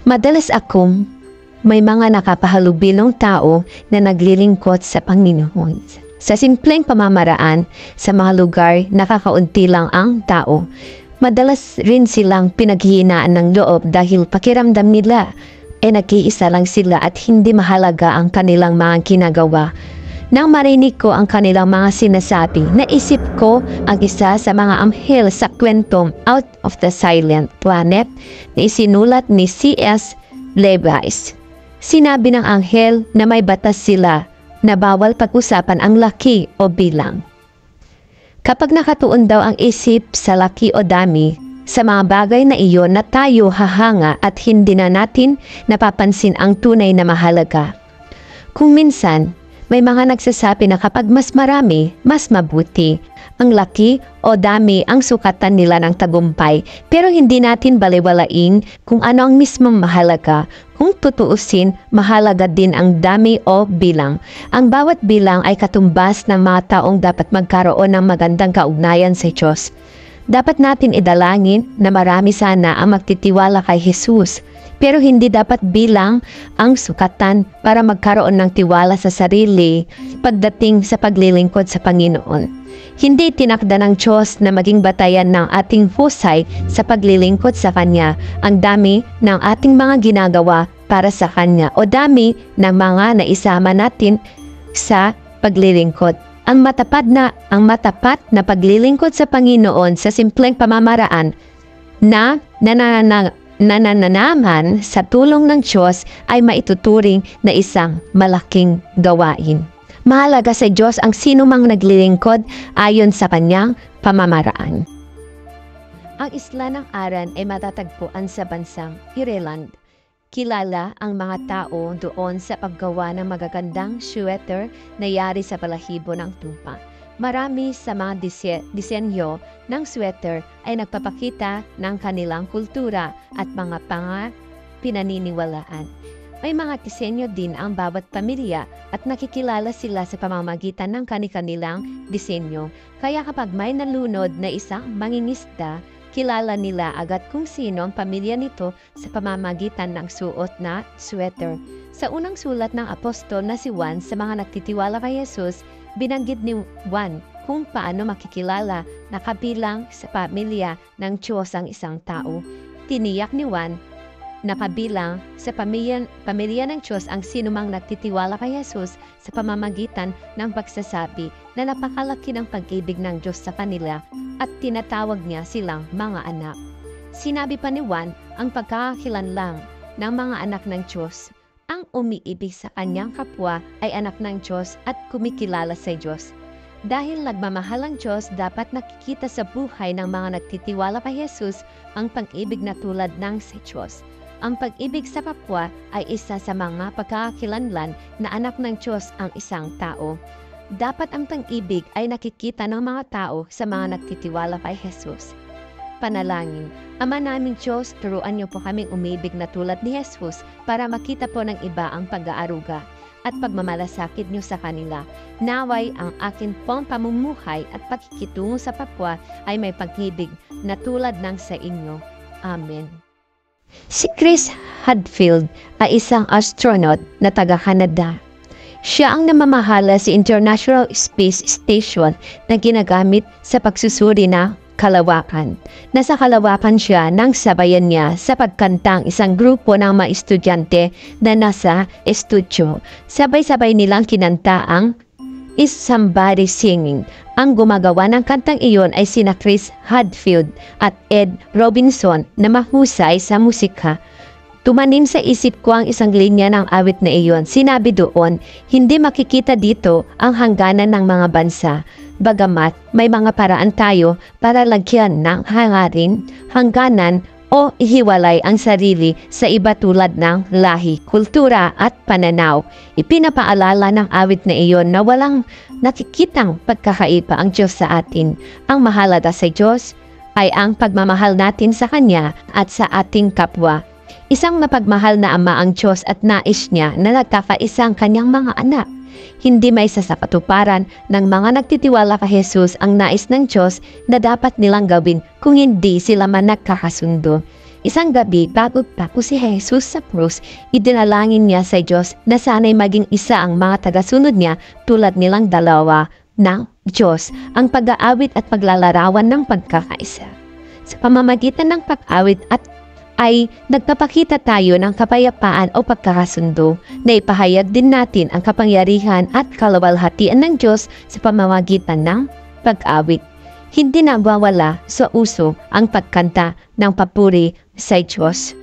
Madalas akong may mga nakapahalubilong tao na naglilingkod sa Panginoon. Sa simpleng pamamaraan, sa mga lugar nakakaunti lang ang tao. Madalas rin silang pinaghihinaan ng loob dahil pakiramdam nila nag-iisa lang sila at hindi mahalaga ang kanilang mga ginagawa. Nang marinig ko ang kanilang mga sinasabi, naisip ko ang isa sa mga anghel sa kwentong Out of the Silent Planet na isinulat ni C.S. Lewis. Sinabi ng anghel na may batas sila na bawal pag-usapan ang laki o bilang. Kapag nakatuon daw ang isip sa laki o dami, sa mga bagay na iyon na tayo hahanga at hindi na natin napapansin ang tunay na mahalaga. Kung minsan, may mga nagsasabi na kapag mas marami, mas mabuti. Ang laki o dami ang sukatan nila ng tagumpay, pero hindi natin baliwalain kung ano ang mismong mahalaga. Kung tutuusin, mahalaga din ang dami o bilang. Ang bawat bilang ay katumbas ng mga taong dapat magkaroon ng magandang kaugnayan sa Diyos. Dapat natin idalangin na marami sana ang magtitiwala kay Jesus. Pero hindi dapat bilang ang sukatan para magkaroon ng tiwala sa sarili pagdating sa paglilingkod sa Panginoon. Hindi tinakda ng Diyos na maging batayan ng ating husay sa paglilingkod sa Kanya ang dami ng ating mga ginagawa para sa Kanya o dami ng mga naisama natin sa paglilingkod. Ang matapat na paglilingkod sa Panginoon sa simpleng pamamaraan na nanananaman sa tulong ng Diyos ay maituturing na isang malaking gawain. Mahalaga sa Diyos ang sinumang naglilingkod ayon sa kanyang pamamaraan. Ang isla ng Aran ay matatagpuan sa bansang Ireland. Kilala ang mga tao doon sa paggawa ng magagandang sweater na yari sa balahibo ng tupa. Marami sa mga disenyo ng sweater ay nagpapakita ng kanilang kultura at mga pinaniniwalaan. May mga disenyo din ang bawat pamilya at nakikilala sila sa pamamagitan ng kanilang disenyo. Kaya kapag may nalunod na isang mangingisda, kilala nila agad kung sino ang pamilya nito sa pamamagitan ng suot na sweater. Sa unang sulat ng apostol na si Juan sa mga nagtitiwala kay Jesus, binanggit ni Juan kung paano makikilala na kabilang sa pamilya ng Diyos ang isang tao. Tiniyak ni Juan na kabilang sa pamilya ng Diyos ang sinumang nagtitiwala kay Jesus sa pamamagitan ng pagsasabi na napakalaki ng pag-ibig ng Diyos sa kanila at tinatawag niya silang mga anak. Sinabi pa ni Juan ang pagkakakilanlang ng mga anak ng Diyos. Ang umiibig sa kanyang kapwa ay anak ng Diyos at kumikilala sa Diyos. Dahil nagmamahal ang Diyos, dapat nakikita sa buhay ng mga nagtitiwala kay Jesus ang pag-ibig na tulad ng sa Diyos. Ang pag-ibig sa kapwa ay isa sa mga pagkakakilanlan na anak ng Diyos ang isang tao. Dapat ang pag-ibig ay nakikita ng mga tao sa mga nagtitiwala kay Jesus. Panalangin, Ama naming Diyos, turuan niyo po kaming umibig na tulad ni Jesus para makita po ng iba ang pag-aaruga at pagmamalasakit niyo sa kanila. Naway ang akin pong pamumuhay at pakikitungo sa kapwa ay may pag-ibig na tulad ng sa inyo. Amen. Si Chris Hadfield ay isang astronaut na taga-Canada. Siya ang namamahala sa International Space Station na ginagamit sa pagsusuri na kalawakan. Nasa kalawakan siya nang sabayan niya sa pagkantang isang grupo ng mga estudyante na nasa estudyo. Sabay-sabay nilang kinanta ang Is Somebody Singing. Ang gumagawa ng kantang iyon ay sina Chris Hadfield at Ed Robinson na mahusay sa musika. Tumanim sa isip ko ang isang linya ng awit na iyon. Sinabi doon, hindi makikita dito ang hangganan ng mga bansa. Bagamat may mga paraan tayo para lagyan ng hangarin, hangganan o ihiwalay ang sarili sa iba tulad ng lahi, kultura at pananaw. Ipinapaalala ng awit na iyon na walang nakikitang pagkakaiba ang Diyos sa atin. Ang mahalaga sa Diyos ay ang pagmamahal natin sa Kanya at sa ating kapwa. Isang mapagmahal na Ama ang Diyos at nais niya na nagkakaisang Kanyang mga anak. Hindi may isa sa katuparan ng mga nagtitiwala kay Jesus ang nais ng Diyos na dapat nilang gawin kung hindi sila man nagkakasundo. Isang gabi bago tako si Jesus sa krus, idinalangin niya sa Diyos na sana'y maging isa ang mga tagasunod niya tulad nilang dalawa ng Diyos ang pag-aawit at paglalarawan ng pagkakaisa. Sa pamamagitan ng pag-awit at ay nagpapakita tayo ng kapayapaan o pagkakasundo na ipahayag din natin ang kapangyarihan at kaluwalhatian ng Diyos sa pamamagitan ng pag-awit. Hindi nawawala sa uso ang pagkanta ng papuri sa Diyos.